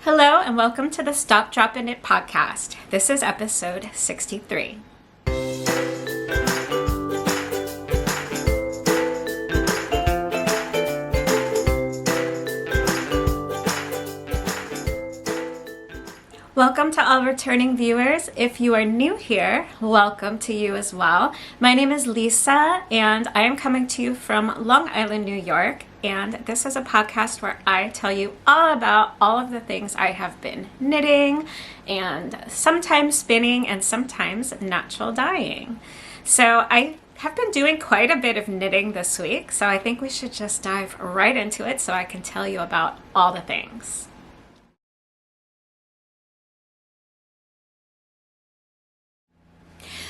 Hello and welcome to the Stop, Drop, and Knit podcast. This is episode 63. Welcome to all returning viewers. If you are new here, welcome to you as well. My name is Lisa and I am coming to you from Long Island, New York. And this is a podcast where I tell you all about all of the things I have been knitting and sometimes spinning and sometimes natural dyeing. So I have been doing quite a bit of knitting this week, so I think we should just dive right into it so I can tell you about all the things.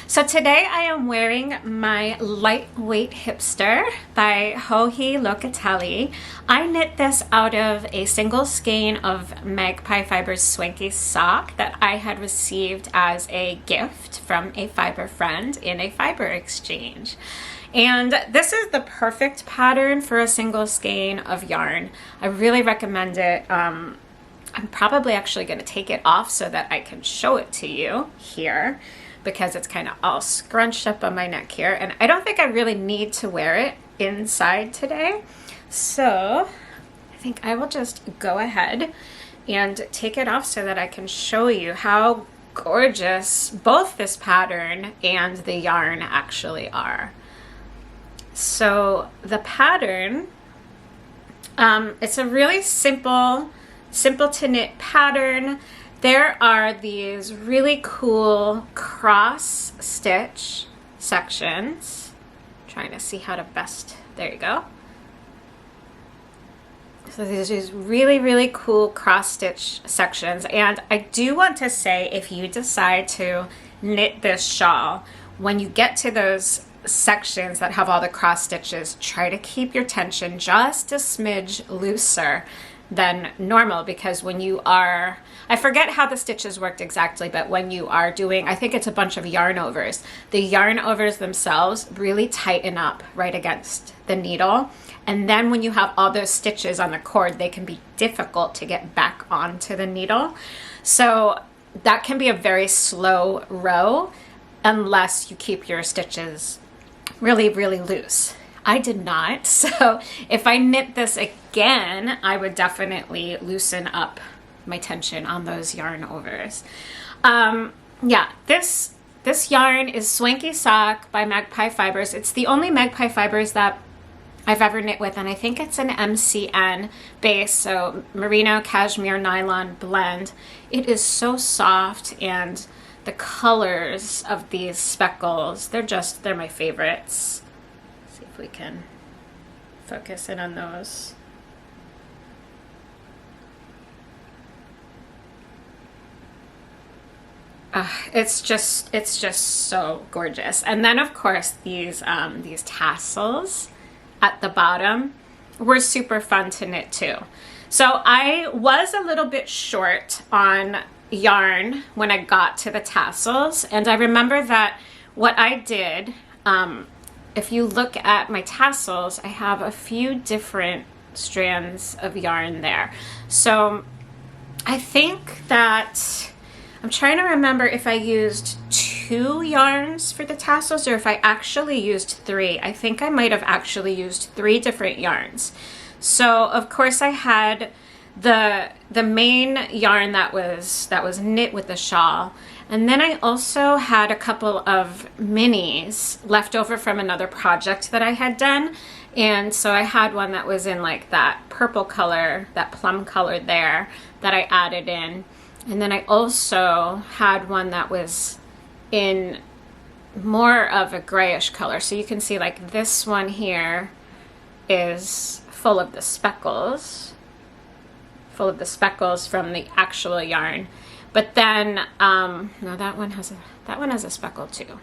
So today I am wearing my lightweight Hipster by Joji Locatelli. I knit this out of a single skein of Magpie Fibers Swanky sock that I had received as a gift from a fiber friend in a fiber exchange. And this is the perfect pattern for a single skein of yarn. I really recommend it. I'm probably actually going to take it off so that I can show it to you here, because it's kind of all scrunched up on my neck here, and I don't think I really need to wear it inside today. So I think I will just go ahead and take it off so that I can show you how gorgeous both this pattern and the yarn actually are. So the pattern, it's a really simple to knit pattern. There are these really cool cross stitch sections. I'm trying to see how to best, there you go. So there's these really cool cross stitch sections. And I do want to say, if you decide to knit this shawl, when you get to those sections that have all the cross stitches, try to keep your tension just a smidge looser than normal, because when you are, I forget how the stitches worked exactly, but when you are doing, I think it's a bunch of yarn overs, the yarn overs themselves really tighten up right against the needle. And then when you have all those stitches on the cord, they can be difficult to get back onto the needle. So that can be a very slow row unless you keep your stitches really loose. I did not, so if I knit this again, I would definitely loosen up my tension on those yarn overs. Yeah, this yarn is Swanky Sock by Magpie Fibers. It's the only Magpie Fibers that I've ever knit with, and I think it's an MCN base, so merino cashmere nylon blend. It is so soft, and the colors of these speckles, they're my favorites. If we can focus in on those. It's just so gorgeous. And then of course these tassels at the bottom were super fun to knit too. So I was a little bit short on yarn when I got to the tassels, and I remember that what I did, if you look at my tassels, I have a few different strands of yarn there. So I think that, I'm trying to remember if I used 2 yarns for the tassels or if I actually used 3. I think I might have actually used 3 different yarns. So of course I had the main yarn that was knit with the shawl. And then I also had a couple of minis left over from another project that I had done. And so I had one that was in like that purple color, that plum color there, that I added in. And then I also had one that was in more of a grayish color. So you can see like this one here is full of the speckles from the actual yarn. But then, no, that one has a speckle too.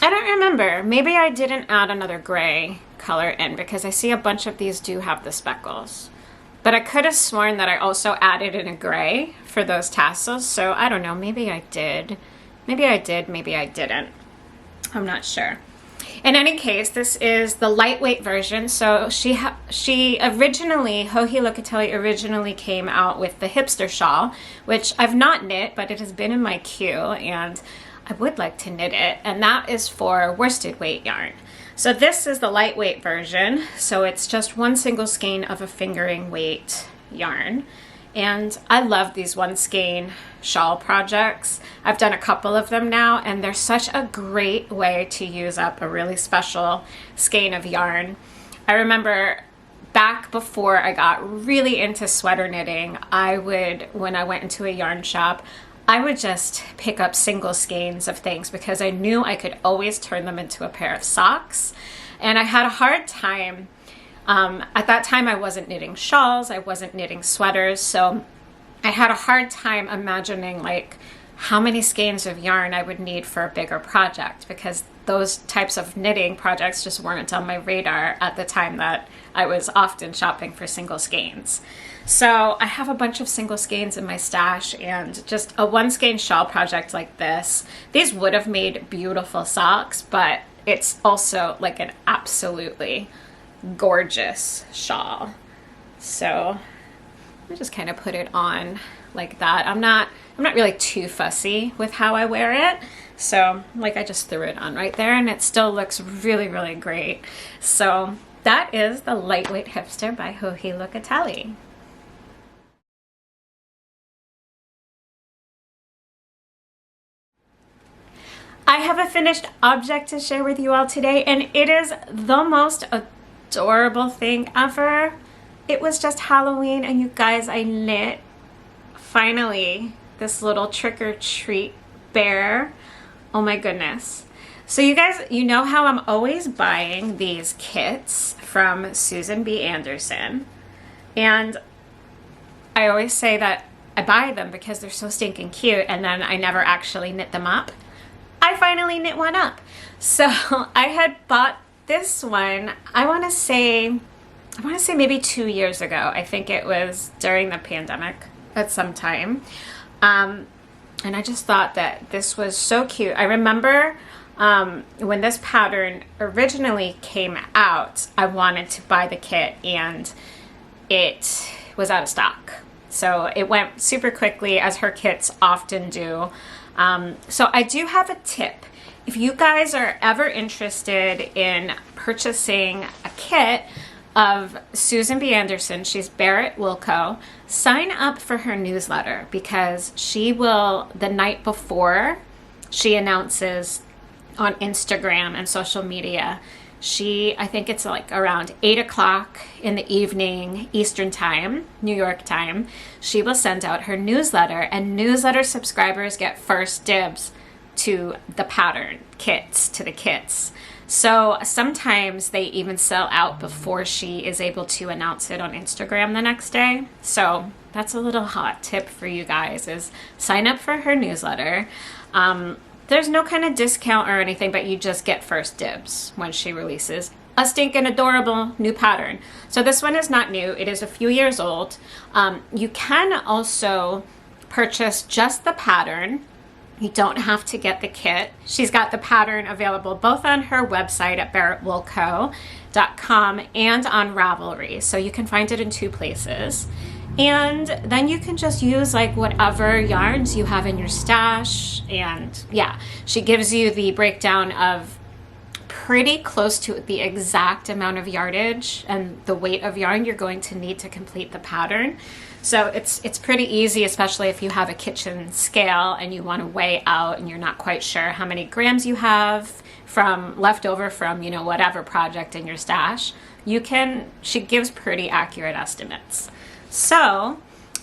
I don't remember. Maybe I didn't add another gray color in, because I see a bunch of these do have the speckles. But I could have sworn that I also added in a gray for those tassels. So I don't know. Maybe I did. Maybe I did. Maybe I didn't. I'm not sure. In any case, this is the lightweight version. So she originally, Locatelli originally came out with the Hipster shawl, which I've not knit, but it has been in my queue, and I would like to knit it, and that is for worsted weight yarn. So this is the lightweight version. So it's just one single skein of a fingering weight yarn. And I love these one skein shawl projects. I've done a couple of them now, and they're such a great way to use up a really special skein of yarn. I remember back before I got really into sweater knitting, when I went into a yarn shop, I would just pick up single skeins of things because I knew I could always turn them into a pair of socks. And I had a hard time. At that time, I wasn't knitting shawls, I wasn't knitting sweaters, so I had a hard time imagining like how many skeins of yarn I would need for a bigger project, because those types of knitting projects just weren't on my radar at the time that I was often shopping for single skeins. So I have a bunch of single skeins in my stash, and just a one skein shawl project like this, these would have made beautiful socks, but it's also like an absolutely gorgeous shawl. So I just kind of put it on like that. I'm not really too fussy with how I wear it. So like I just threw it on right there, and it still looks really, really great. So that is the Lightweight Hipster by Locatelli. I have a finished object to share with you all today, and it is the most adorable thing ever. It was just Halloween, and you guys, I knit finally this little trick-or-treat bear. Oh my goodness. So you guys, you know how I'm always buying these kits from Susan B. Andersen, and I always say that I buy them because they're so stinking cute, and then I never actually knit them up. I finally knit one up. So I had bought this one, I want to say maybe 2 years ago. I think it was during the pandemic at some time. And I just thought that this was so cute. I remember when this pattern originally came out, I wanted to buy the kit, and it was out of stock. So it went super quickly, as her kits often do. So I do have a tip. If you guys are ever interested in purchasing a kit of Susan B. Andersen, she's Barrett Wilco, sign up for her newsletter, because she will, the night before she announces on Instagram and social media, I think it's like around 8 o'clock in the evening Eastern time, New York time, she will send out her newsletter, and newsletter subscribers get first dibs to the pattern kits, to the kits. So sometimes they even sell out before she is able to announce it on Instagram the next day. So that's a little hot tip for you guys, is sign up for her newsletter. There's no kind of discount or anything, but you just get first dibs when she releases a stinking adorable new pattern. So this one is not new. It is a few years old. You can also purchase just the pattern. You don't have to get the kit. She's got the pattern available both on her website at barrettwilco.com and on Ravelry. So you can find it in 2 places. And then you can just use like whatever yarns you have in your stash. And yeah, she gives you the breakdown of pretty close to the exact amount of yardage and the weight of yarn you're going to need to complete the pattern. So it's pretty easy, especially if you have a kitchen scale and you want to weigh out and you're not quite sure how many grams you have left over from, you know, whatever project in your stash. She gives pretty accurate estimates. So,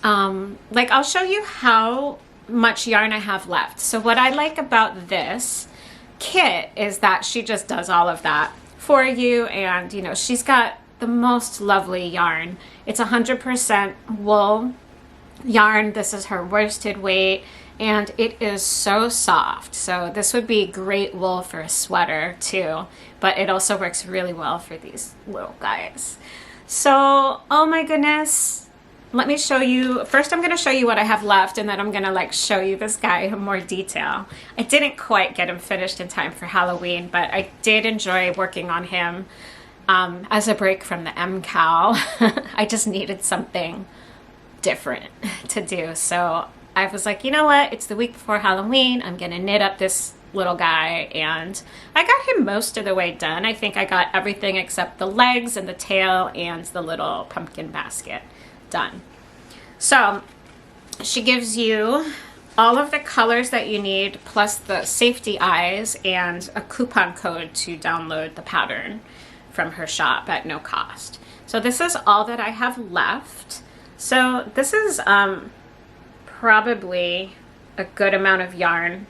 like, I'll show you how much yarn I have left. So what I like about this kit is that she just does all of that for you, and, you know, she's got the most lovely yarn. It's 100% wool yarn. This is her worsted weight, and it is so soft. So this would be great wool for a sweater too, but it also works really well for these little guys. So, oh my goodness, let me show you, first I'm going to show you what I have left, and then I'm going to like show you this guy in more detail. I didn't quite get him finished in time for Halloween, but I did enjoy working on him as a break from the MKAL. I just needed something different to do. So I was like, you know what? It's the week before Halloween. I'm going to knit up this little guy, and I got him most of the way done. I think I got everything except the legs and the tail and the little pumpkin basket done. So she gives you all of the colors that you need, plus the safety eyes and a coupon code to download the pattern from her shop at no cost. So this is all that I have left. So this is probably a good amount of yarn.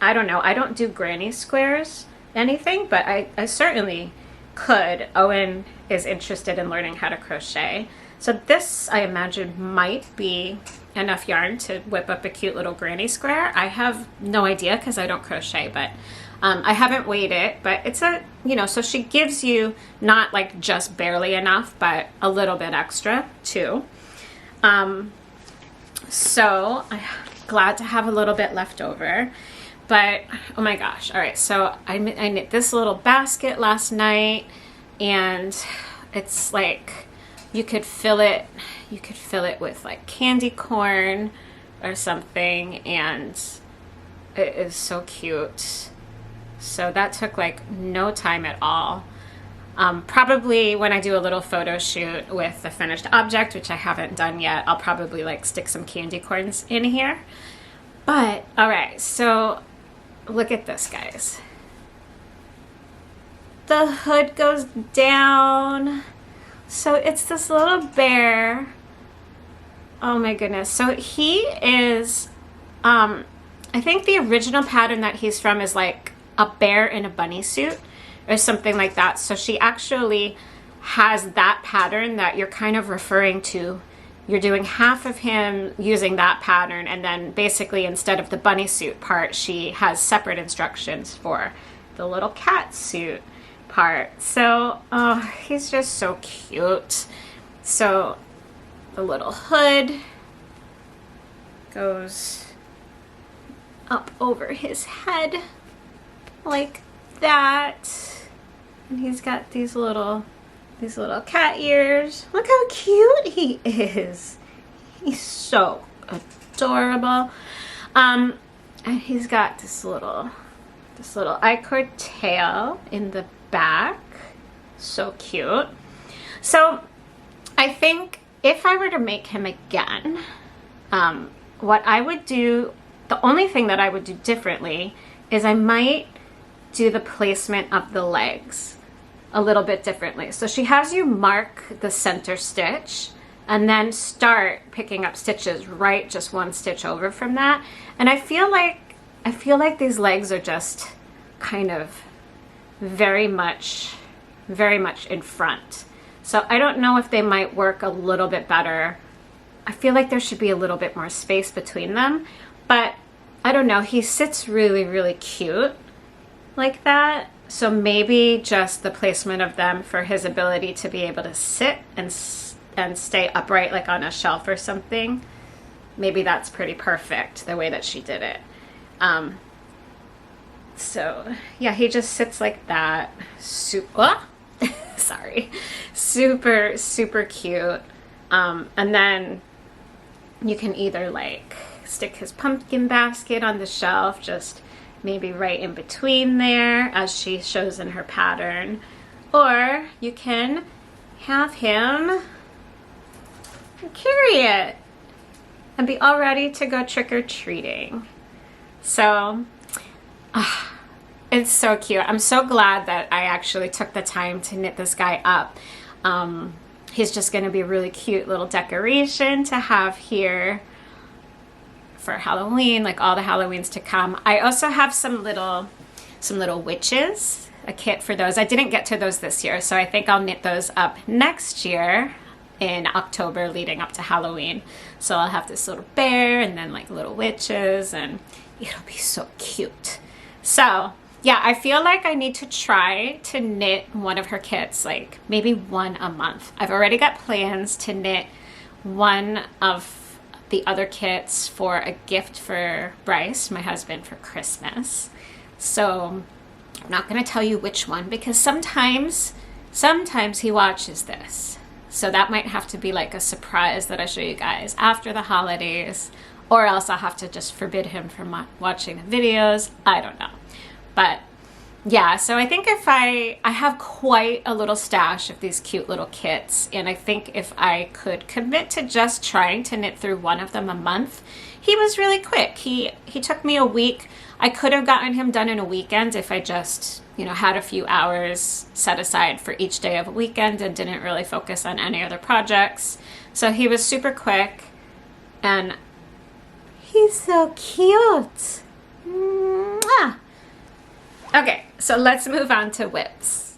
I don't know, I don't do granny squares anything, but I certainly could. Owen is interested in learning how to crochet. So this, I imagine, might be enough yarn to whip up a cute little granny square. I have no idea because I don't crochet, but I haven't weighed it, but it's a, you know, so she gives you not like just barely enough, but a little bit extra too. So I'm glad to have a little bit left over, but oh my gosh. All right. So I knit this little basket last night, and it's like, you could fill it with like candy corn or something, and it is so cute. So that took like no time at all. Probably when I do a little photo shoot with the finished object, which I haven't done yet, I'll probably like stick some candy corns in here. But all right, so look at this, guys. The hood goes down. So it's this little bear. Oh my goodness. So he is, I think the original pattern that he's from is like a bear in a bunny suit or something like that. So she actually has that pattern that you're kind of referring to. You're doing half of him using that pattern, and then basically instead of the bunny suit part, she has separate instructions for the little cat suit part. So, oh, he's just so cute. So the little hood goes up over his head like that, and he's got these little cat ears. Look how cute he is. He's so adorable. And he's got this little I-cord tail in the back. So cute. So I think if I were to make him again, what I would do, the only thing that I would do differently is I might do the placement of the legs a little bit differently. So she has you mark the center stitch and then start picking up stitches right just one stitch over from that. And I feel like these legs are just kind of very much in front. So I don't know if they might work a little bit better. I feel like there should be a little bit more space between them, but I don't know. He sits really, really cute like that. So maybe just the placement of them for his ability to be able to sit and stay upright like on a shelf or something. Maybe that's pretty perfect the way that she did it. So yeah, he just sits like that. Sorry. Super, super cute. And then you can either like stick his pumpkin basket on the shelf, just maybe right in between there as she shows in her pattern, or you can have him carry it and be all ready to go trick-or-treating. So it's so cute. I'm so glad that I actually took the time to knit this guy up. He's just going to be a really cute little decoration to have here for Halloween, like all the Halloweens to come. I also have some little witches, a kit for those. I didn't get to those this year, so I think I'll knit those up next year in October leading up to Halloween. So I'll have this little bear and then like little witches, and it'll be so cute. So yeah, I feel like I need to try to knit one of her kits, like maybe one a month. I've already got plans to knit one of the other kits for a gift for Bryce, my husband, for Christmas. So I'm not going to tell you which one because sometimes he watches this. So that might have to be like a surprise that I show you guys after the holidays, or else I'll have to just forbid him from watching the videos. I don't know. But yeah, so I think if I have quite a little stash of these cute little kits, and I think if I could commit to just trying to knit through one of them a month, he was really quick. He took me a week. I could have gotten him done in a weekend if I just, you know, had a few hours set aside for each day of a weekend and didn't really focus on any other projects. So he was super quick, and he's so cute. Mwah. Okay, so let's move on to whips.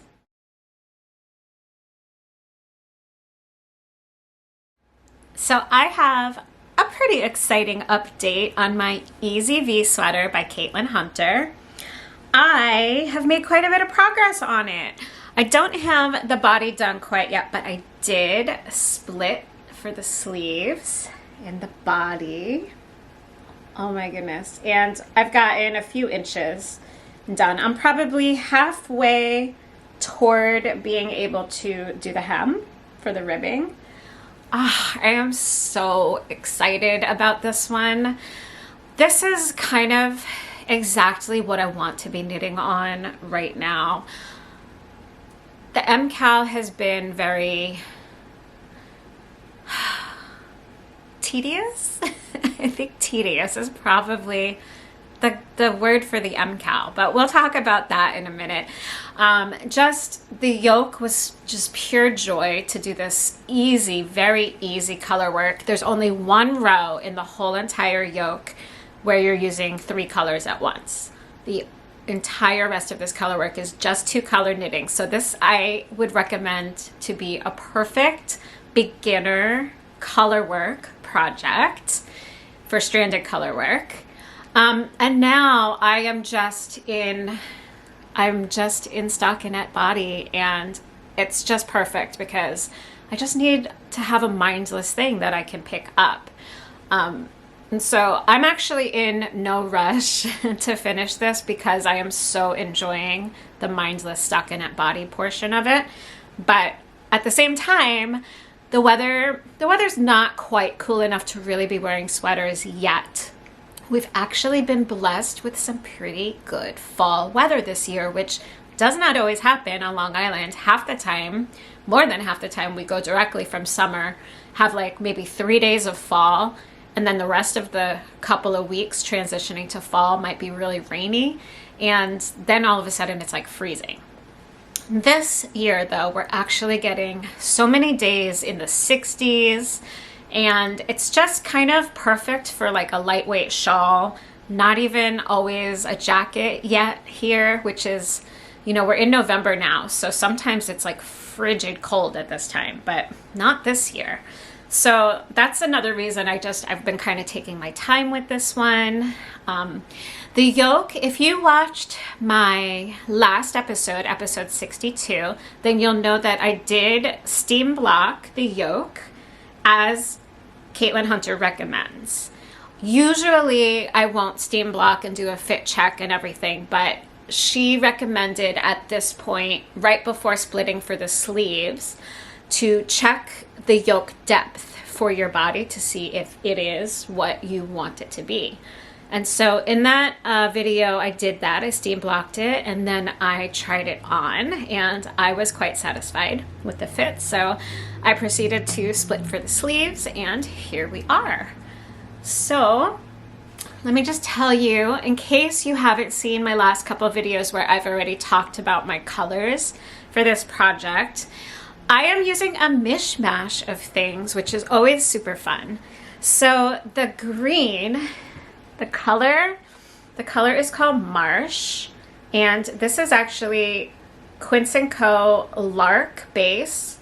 So I have a pretty exciting update on my Easy V sweater by Caitlin Hunter. I have made quite a bit of progress on it. I don't have the body done quite yet, but I did split for the sleeves and the body. Oh my goodness. And I've gotten a few inches done. I'm probably halfway toward being able to do the hem for the ribbing. I am so excited about this one. This is kind of exactly what I want to be knitting on right now. The MKAL has been very tedious. I think tedious is probably the word for the MKAL, but we'll talk about that in a minute. Just the yoke was just pure joy to do this easy, very easy color work. There's only one row in the whole entire yoke where you're using 3 colors at once. The entire rest of this color work is just 2 color knitting. So this I would recommend to be a perfect beginner color work project for stranded color work. And now I'm just in stockinette body, and it's just perfect because I just need to have a mindless thing that I can pick up. And so I'm actually in no rush to finish this because I am so enjoying the mindless stockinette body portion of it. But at the same time, the weather's not quite cool enough to really be wearing sweaters yet. We've actually been blessed with some pretty good fall weather this year, which does not always happen on Long Island. Half the time, more than half the time, we go directly from summer, have like maybe 3 days of fall, and then the rest of the couple of weeks transitioning to fall might be really rainy, and then all of a sudden it's like freezing. This year, though, we're actually getting so many days in the 60s, and it's just kind of perfect for like a lightweight shawl, not even always a jacket yet here, which is, you know, we're in November now, so sometimes it's like frigid cold at this time, but not this year. So that's another reason I've been kind of taking my time with this one. The yoke, if you watched my last episode, episode 62, then you'll know that I did steam block the yoke as Caitlin Hunter recommends. Usually I won't steam block and do a fit check and everything, but she recommended at this point, right before splitting for the sleeves, to check the yoke depth for your body to see if it is what you want it to be. And so in that video, I did that. I steam blocked it, and then I tried it on, and I was quite satisfied with the fit. So I proceeded to split for the sleeves, and here we are. So let me just tell you, in case you haven't seen my last couple of videos where I've already talked about my colors for this project, I am using a mishmash of things, which is always super fun. So the green, the color is called Marsh, and this is actually Quince & Co. Lark base,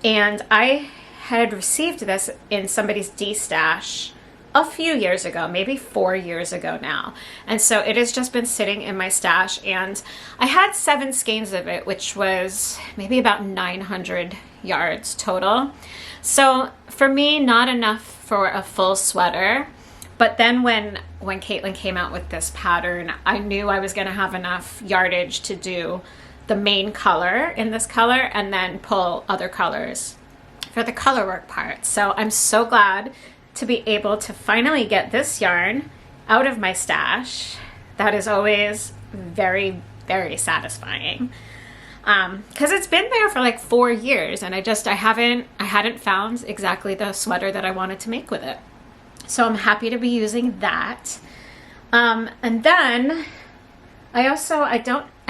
and I had received this in somebody's D-stash a few years ago, maybe 4 years ago now, and so it has just been sitting in my stash, and I had 7 skeins of it, which was maybe about 900 yards total. So for me, not enough for a full sweater. But then when Caitlin came out with this pattern, I knew I was going to have enough yardage to do the main color in this color and then pull other colors for the color work part. So I'm so glad to be able to finally get this yarn out of my stash. That is always very, very satisfying. Because it's been there for like 4 years and I hadn't found exactly the sweater that I wanted to make with it. So I'm happy to be using that. And then I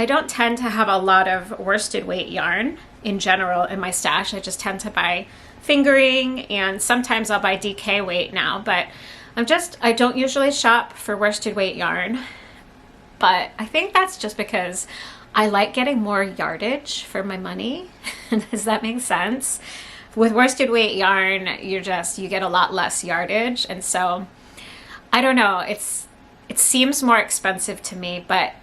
don't tend to have a lot of worsted weight yarn in general in my stash. I just tend to buy fingering, and sometimes I'll buy DK weight now, but I don't usually shop for worsted weight yarn. But I think that's just because I like getting more yardage for my money. Does that make sense? With worsted weight yarn, you get a lot less yardage. And so I don't know, it seems more expensive to me, but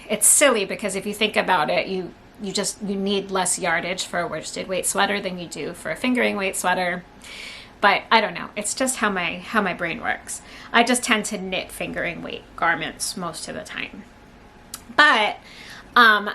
it's silly because if you think about it, you need less yardage for a worsted weight sweater than you do for a fingering weight sweater. But I don't know, it's just how my brain works. I just tend to knit fingering weight garments most of the time. But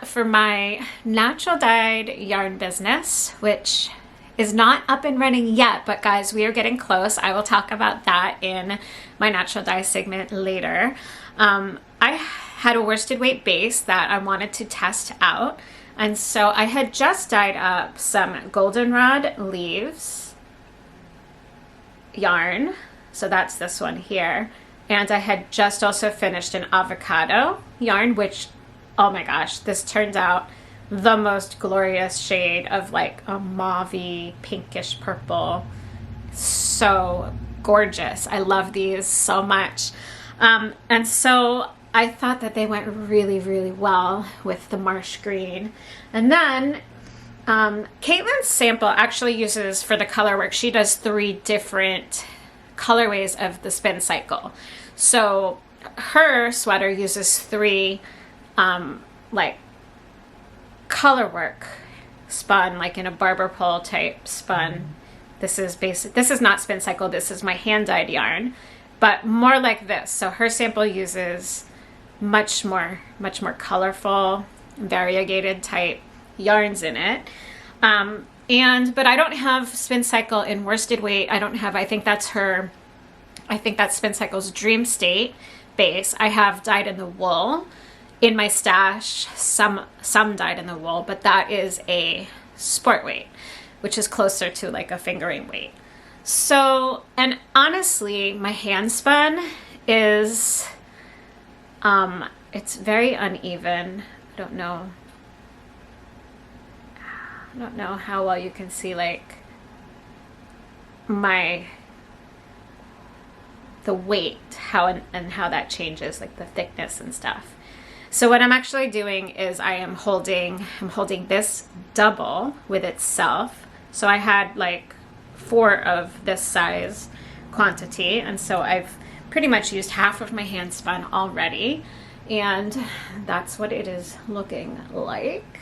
for my natural dyed yarn business, which is not up and running yet, but guys, we are getting close. I will talk about that in my natural dye segment later. I had a worsted weight base that I wanted to test out. And so I had just dyed up some goldenrod leaves yarn. So that's this one here. And I had just also finished an avocado yarn, which, oh my gosh, this turned out the most glorious shade of like a mauvey pinkish purple. So gorgeous. I love these so much. And so I thought that they went really, really well with the marsh green. And then Caitlin's sample actually uses, for the color work, she does 3 different colorways of the spin cycle. So her sweater uses 3 like color work spun, like in a barber pole type spun. This is not spin cycle, this is my hand dyed yarn, but more like this. So her sample uses much more colorful, variegated type yarns in it. But I don't have spin cycle in worsted weight. I think that's spin cycle's dream state base. I have dyed in the wool in my stash, some dyed in the wool, but that is a sport weight, which is closer to like a fingering weight. So, and honestly, my hand spun is, it's very uneven. I don't know how well you can see like the weight, how that changes, like the thickness and stuff. So what I'm actually doing is I'm holding this double with itself. So I had like 4 of this size quantity, and so I've pretty much used half of my hand spun already, and that's what it is looking like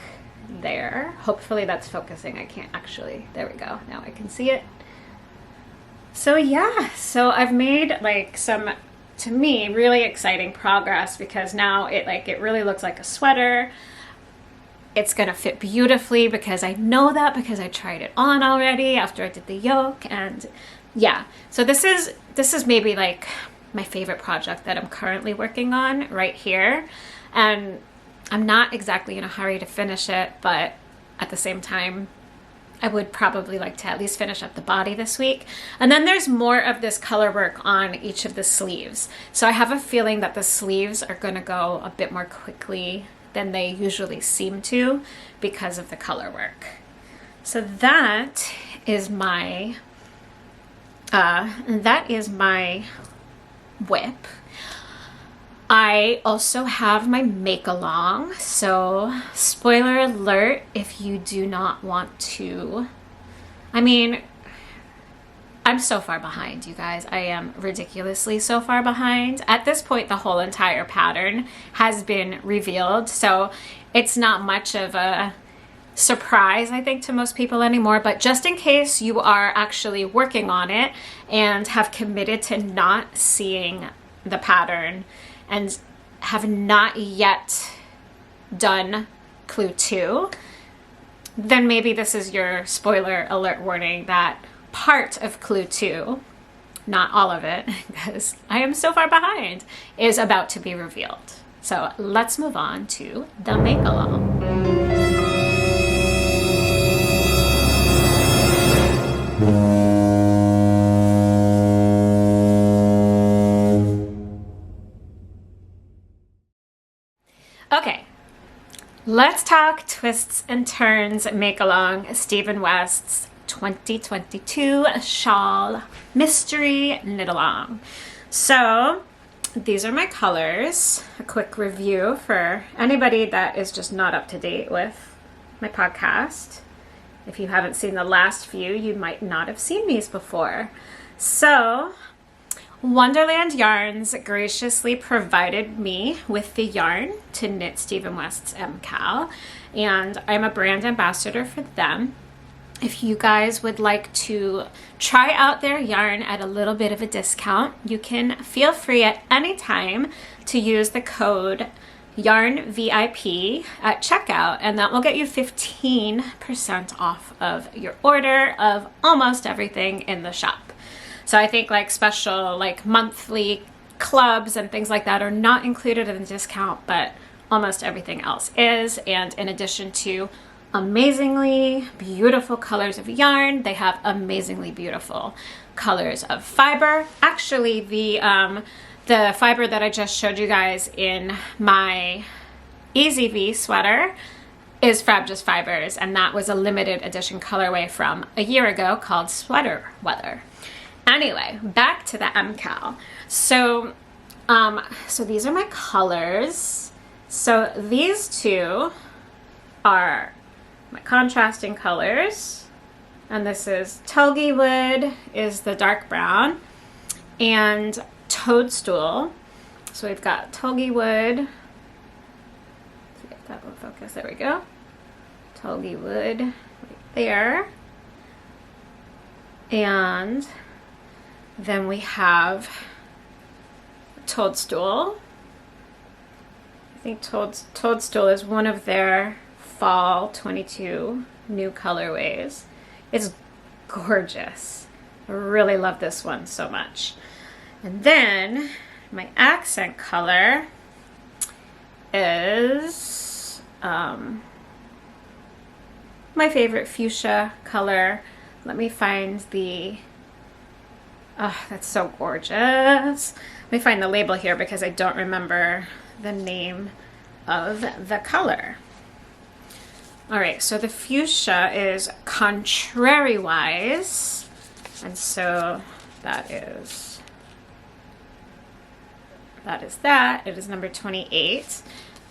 there. Hopefully that's focusing. I can't actually, there we go, now I can see it. So yeah, so I've made like some, to me, really exciting progress, because now it really looks like a sweater. It's gonna fit beautifully because I know that, because I tried it on already after I did the yoke. And yeah, so this is maybe like my favorite project that I'm currently working on right here. And I'm not exactly in a hurry to finish it, but at the same time, I would probably like to at least finish up the body this week. And then there's more of this color work on each of the sleeves. So I have a feeling that the sleeves are gonna go a bit more quickly than they usually seem to because of the color work. So that is my whip. I also have my make along, so spoiler alert if you do not want to. I mean, I'm so far behind, you guys. I am ridiculously so far behind. At this point, the whole entire pattern has been revealed, so it's not much of a surprise, I think, to most people anymore, but just in case you are actually working on it and have committed to not seeing the pattern and have not yet done clue 2, then maybe this is your spoiler alert warning that part of clue 2, not all of it, because I am so far behind, is about to be revealed. So let's move on to the make-along. Okay, let's talk twists and turns make-along Stephen West's 2022 shawl mystery knit-along. So these are my colors. A quick review for anybody that is just not up to date with my podcast. If you haven't seen the last few, you might not have seen these before. So Wonderland Yarns graciously provided me with the yarn to knit Stephen West's MKAL, and I'm a brand ambassador for them. If you guys would like to try out their yarn at a little bit of a discount, you can feel free at any time to use the code YARNVIP at checkout, and that will get you 15% off of your order of almost everything in the shop. So I think like special like monthly clubs and things like that are not included in the discount, but almost everything else is. And in addition to amazingly beautiful colors of yarn, they have amazingly beautiful colors of fiber. Actually, the fiber that I just showed you guys in my Easy V sweater is Frabjous fibers, and that was a limited edition colorway from a year ago called Sweater Weather. Anyway, back to the MKAL. So these are my colors. So these two are my contrasting colors, and this is Tulgey Wood is the dark brown, and Toadstool. So we've got Tulgey Wood. Let's get that one focus. There we go. Tulgey Wood right there, and then we have Toadstool. I think Toadstool is one of their fall 22 new colorways. It's gorgeous. I really love this one so much. And then my accent color is my favorite fuchsia color. Let me find the oh, that's so gorgeous. Let me find the label here because I don't remember the name of the color. All right, so the fuchsia is Contrariwise, and so that is that. It is number 28,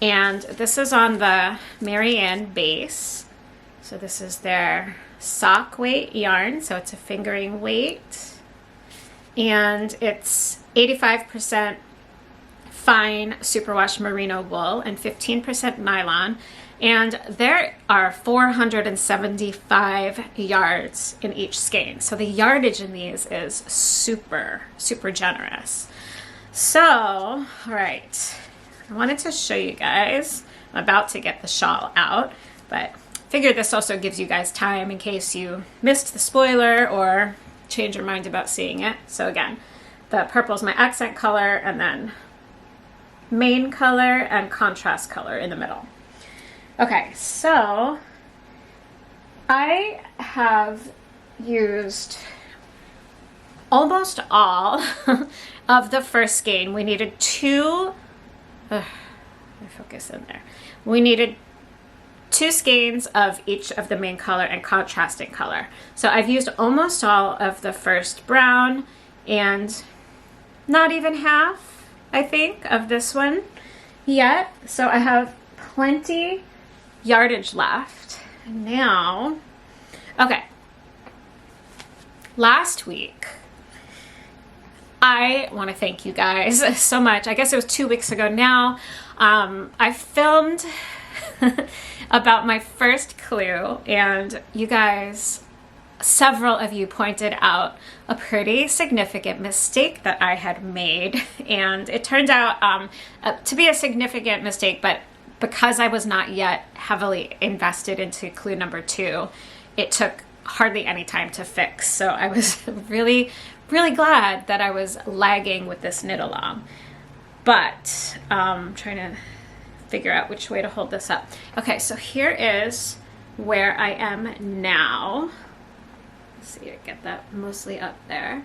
and this is on the Marianne base. So this is their sock weight yarn, so it's a fingering weight. And it's 85% fine superwash merino wool and 15% nylon. And there are 475 yards in each skein. So the yardage in these is super, super generous. So, all right, I wanted to show you guys. I'm about to get the shawl out, but figured this also gives you guys time in case you missed the spoiler or change your mind about seeing it. So again, the purple is my accent color, and then main color and contrast color in the middle. Okay, so I have used almost all of the first skein. We needed two, let me focus in there. We needed 2 skeins of each of the main color and contrasting color. So I've used almost all of the first brown and not even half, I think, of this one yet. So I have plenty yardage left. Now, okay, last week, I want to thank you guys so much. I guess it was 2 weeks ago now. I filmed about my first clue, and you guys, several of you pointed out a pretty significant mistake that I had made, and it turned out to be a significant mistake, but because I was not yet heavily invested into clue number 2, it took hardly any time to fix. So I was really, really glad that I was lagging with this knit along. But I'm trying to figure out which way to hold this up. Okay, so here is where I am now. Let's see, I get that mostly up there.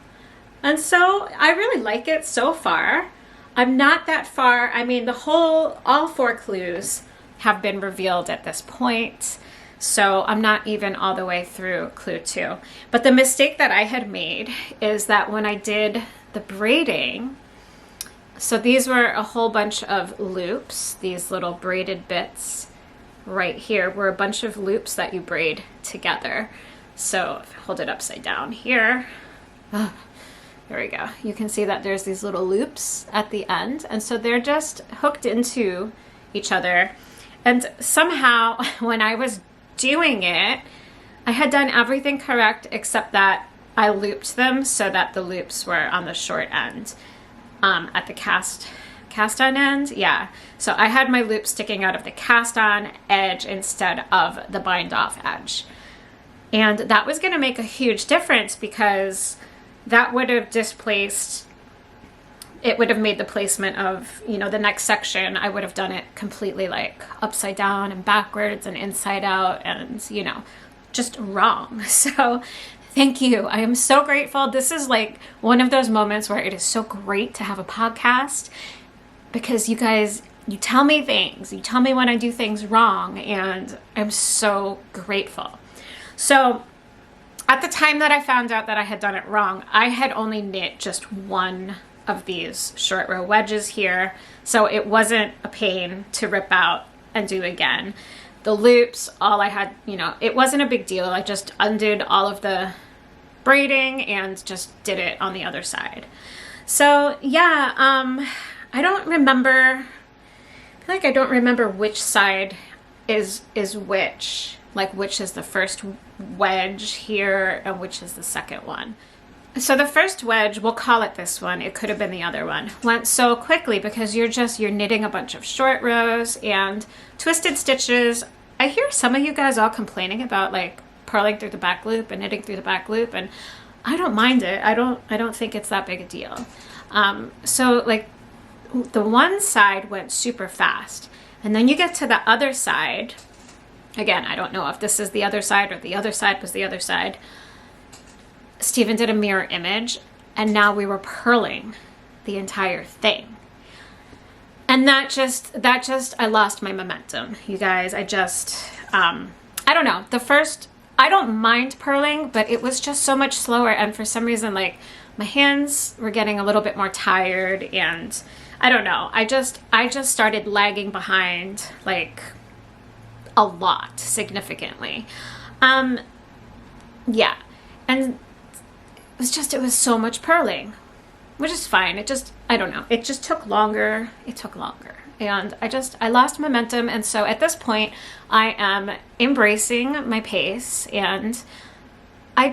And so I really like it so far. I'm not that far. I mean, all 4 clues have been revealed at this point. So I'm not even all the way through clue 2. But the mistake that I had made is that when I did the braiding, so these were a whole bunch of loops, these little braided bits right here were a bunch of loops that you braid together. So if I hold it upside down here, there we go. You can see that there's these little loops at the end. And so they're just hooked into each other. And somehow when I was doing it, I had done everything correct except that I looped them so that the loops were on the short end, at the cast on end. Yeah. So I had my loop sticking out of the cast on edge instead of the bind off edge. And that was going to make a huge difference because that would have displaced, it would have made the placement of, you know, the next section, I would have done it completely like upside down and backwards and inside out and, you know, just wrong. So thank you. I am so grateful. This is like one of those moments where it is so great to have a podcast because you guys, you tell me things, you tell me when I do things wrong, and I'm so grateful. So at the time that I found out that I had done it wrong, I had only knit just one of these short row wedges here, so it wasn't a pain to rip out and do again. The loops, all I had, you know, it wasn't a big deal. I just undid all of the braiding and just did it on the other side. So yeah, I don't remember, I feel like I don't remember which side is which. Like which is the first wedge here and which is the second one. So the first wedge, we'll call it this one, it could have been the other one, went so quickly because you're knitting a bunch of short rows and twisted stitches. I hear some of you guys all complaining about like purling through the back loop and knitting through the back loop, and I don't mind it. I don't think it's that big a deal. So like the one side went super fast, and then you get to the other side. Again, I don't know if this is the other side or the other side was the other side. Stephen did a mirror image, and now we were purling the entire thing. And that just, I lost my momentum, you guys. I don't know. I don't mind purling, but it was just so much slower. And for some reason, like my hands were getting a little bit more tired, and I don't know. I just started lagging behind, like, a lot, significantly. Yeah, and it was so much purling, which is fine. I don't know, it just took longer. It took longer, and I lost momentum. And so at this point I am embracing my pace, and I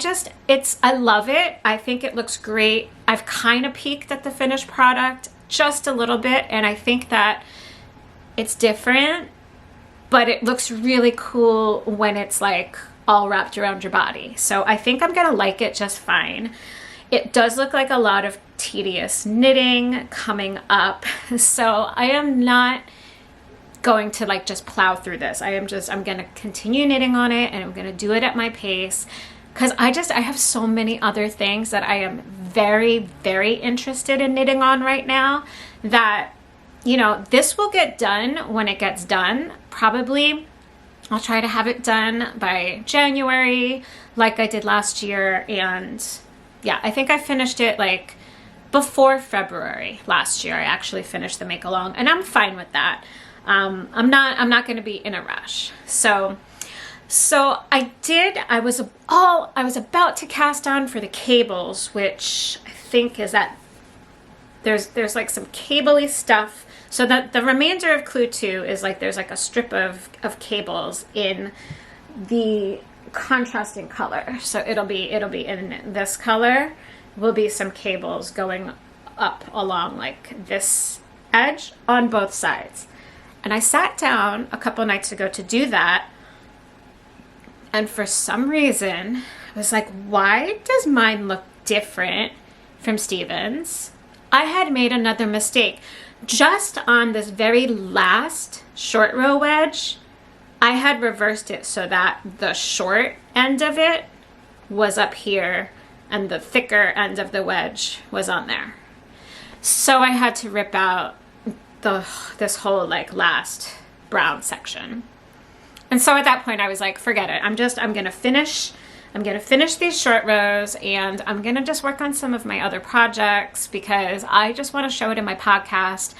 love it. I think it looks great. I've kind of peeked at the finished product just a little bit, and I think that it's different, but it looks really cool when it's like all wrapped around your body. So I think I'm gonna like it just fine. It does look like a lot of tedious knitting coming up. So I am not going to like just plow through this. I'm gonna continue knitting on it, and I'm gonna do it at my pace, because I have so many other things that I am very, very interested in knitting on right now that, you know, this will get done when it gets done. Probably I'll try to have it done by January like I did last year. And yeah, I think I finished it like before February last year. I actually finished the make along, and I'm fine with that. I'm not going to be in a rush. So I was about to cast on for the cables, which I think is that there's like some cabley stuff So that the remainder of clue 2 is like there's like a strip of cables in the contrasting color. So it'll be in this color will be some cables going up along like this edge on both sides. And I sat down a couple nights ago to do that, and for some reason I was like, why does mine look different from Steven's? I had made another mistake. Just on this very last short row wedge, I had reversed it so that the short end of it was up here and the thicker end of the wedge was on there. So I had to rip out this whole like last brown section. And so at that point I was like, forget it. I'm gonna finish these short rows, and I'm gonna just work on some of my other projects because I just want to show it in my podcast.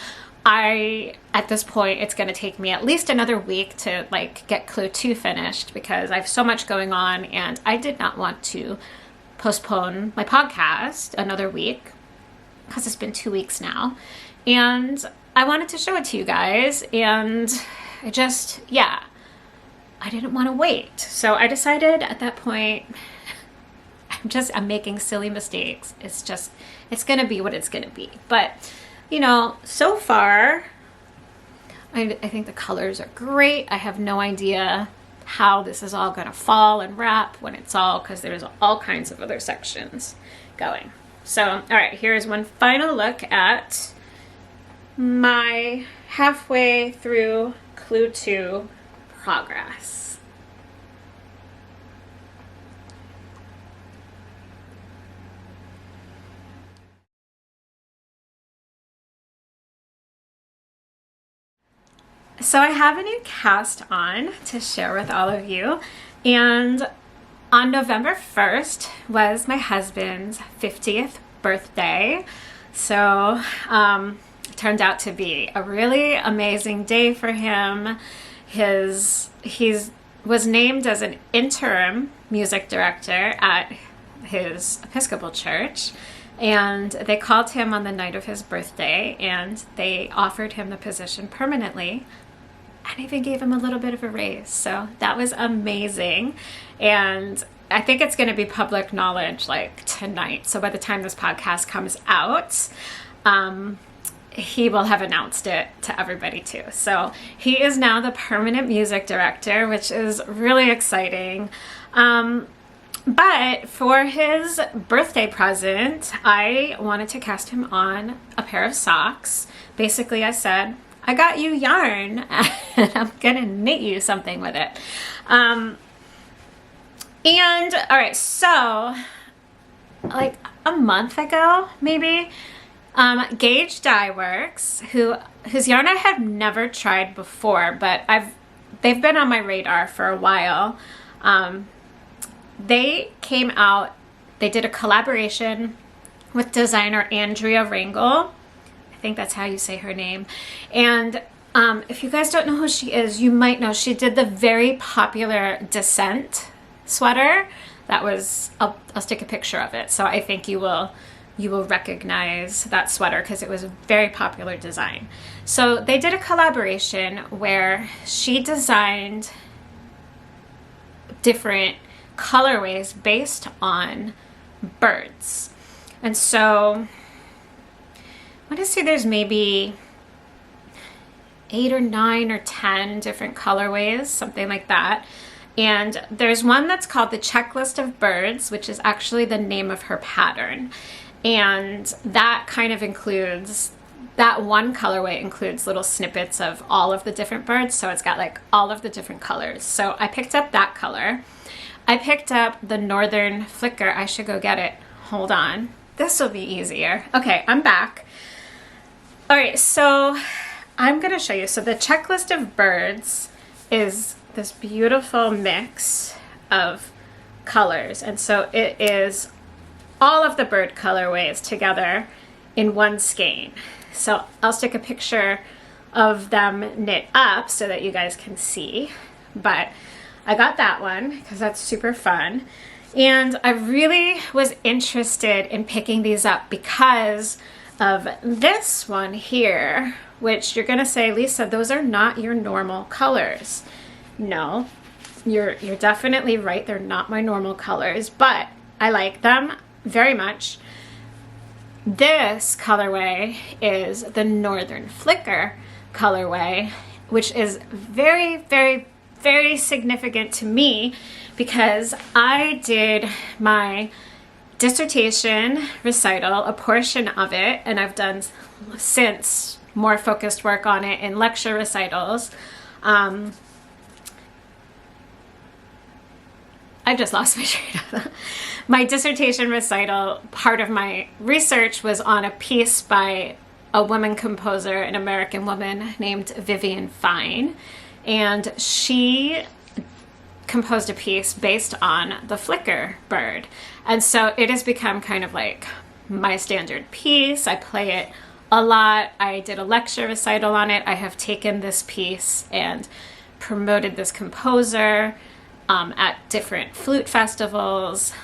At this point, it's gonna take me at least another week to like get clue 2 finished because I have so much going on, and I did not want to postpone my podcast another week because it's been 2 weeks now, and I wanted to show it to you guys, and I didn't want to wait. So I decided at that point, I'm making silly mistakes. It's going to be what it's going to be. But, you know, so far, I think the colors are great. I have no idea how this is all going to fall and wrap when it's all, because there's all kinds of other sections going. So, all right, here's one final look at my halfway through clue 2 progress. So I have a new cast on to share with all of you, and on November 1st was my husband's 50th birthday. So it turned out to be a really amazing day for him. He was named as an interim music director at his Episcopal church, and they called him on the night of his birthday, and they offered him the position permanently and even gave him a little bit of a raise. So that was amazing, and I think it's going to be public knowledge like tonight. So by the time this podcast comes out, he will have announced it to everybody too. So he is now the permanent music director, which is really exciting. But for his birthday present, I wanted to cast him on a pair of socks. Basically, I said, I got you yarn and I'm gonna knit you something with it. And all right, so like a month ago, maybe, Gauge Dye Works, whose yarn I have never tried before, but they've been on my radar for a while. They came out, they did a collaboration with designer Andrea Rangel. I think that's how you say her name. And if you guys don't know who she is, you might know she did the very popular Descent sweater. That was, I'll stick a picture of it. So I think you will recognize that sweater because it was a very popular design. So they did a collaboration where she designed different colorways based on birds. And so I want to say there's maybe 8 or 9 or 10 different colorways, something like that. And there's one that's called the Checklist of Birds, which is actually the name of her pattern. And that kind of includes, that one colorway includes little snippets of all of the different birds. So it's got like all of the different colors. So I picked up that color. I picked up the Northern Flicker. I should go get it. Hold on. This will be easier. Okay, I'm back. All right, so I'm going to show you. So the Checklist of Birds is this beautiful mix of colors. And so it is all of the bird colorways together in one skein. So I'll stick a picture of them knit up so that you guys can see. But I got that one because that's super fun. And I really was interested in picking these up because of this one here, which you're gonna say, Lisa, those are not your normal colors. No, you're definitely right. They're not my normal colors, but I like them very much. This colorway is the Northern Flicker colorway, which is very, very, very significant to me because I did my dissertation recital, a portion of it, and I've done since more focused work on it in lecture recitals. I just lost my train of thought. My dissertation recital, part of my research was on a piece by a woman composer, an American woman named Vivian Fine, and she composed a piece based on the flicker bird. And so it has become kind of like my standard piece. I play it a lot. I did a lecture recital on it. I have taken this piece and promoted this composer at different flute festivals,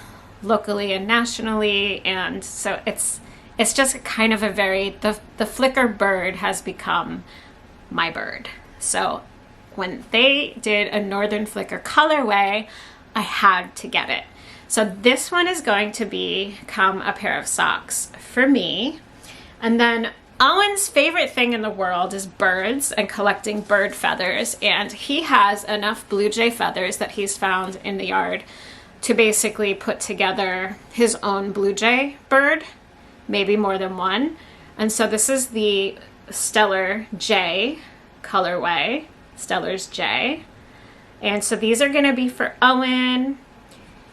locally and nationally. And so it's just kind of a very, the flicker bird has become my bird. So when they did a Northern Flicker colorway, I had to get it. So this one is going to become a pair of socks for me. And then Owen's favorite thing in the world is birds and collecting bird feathers. And he has enough blue jay feathers that he's found in the yard to basically put together his own blue jay bird, maybe more than one. And so this is the Stellar J colorway, Stellar's J. And so these are going to be for Owen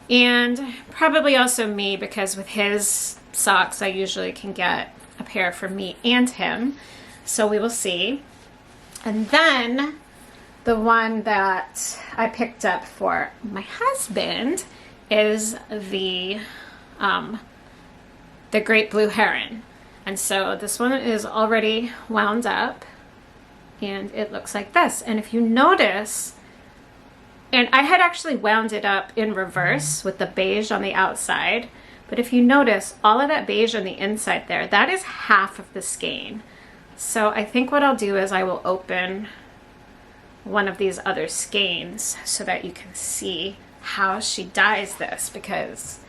and probably also me, because with his socks I usually can get a pair for me and him. So we will see. And then the one that I picked up for my husband is the Great Blue Heron. And so this one is already wound up and it looks like this. And if you notice, and I had actually wound it up in reverse with the beige on the outside, but if you notice all of that beige on the inside there, that is half of the skein. So I think what I'll do is I will open one of these other skeins so that you can see how she dyes this, because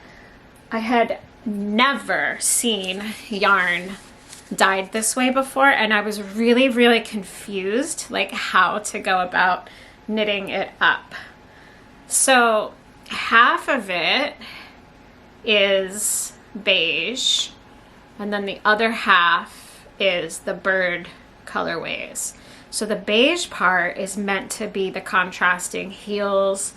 I had never seen yarn dyed this way before, and I was really, really confused like how to go about knitting it up. So half of it is beige and then the other half is the bird colorways. So the beige part is meant to be the contrasting heels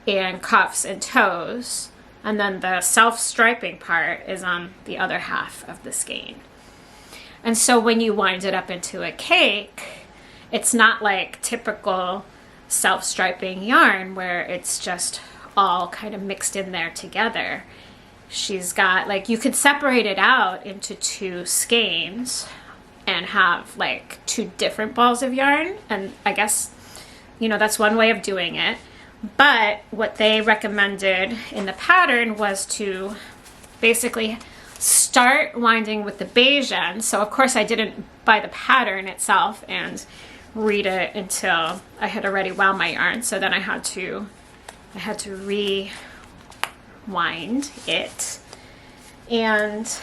and cuffs and toes, and then the self-striping part is on the other half of the skein. And so when you wind it up into a cake, it's not like typical self-striping yarn where it's just all kind of mixed in there together. She's got, like, you could separate it out into two skeins and have like two different balls of yarn, and I guess, you know, that's one way of doing it. But what they recommended in the pattern was to basically start winding with the beige end. So of course I didn't buy the pattern itself and read it until I had already wound my yarn. So then I had to rewind it and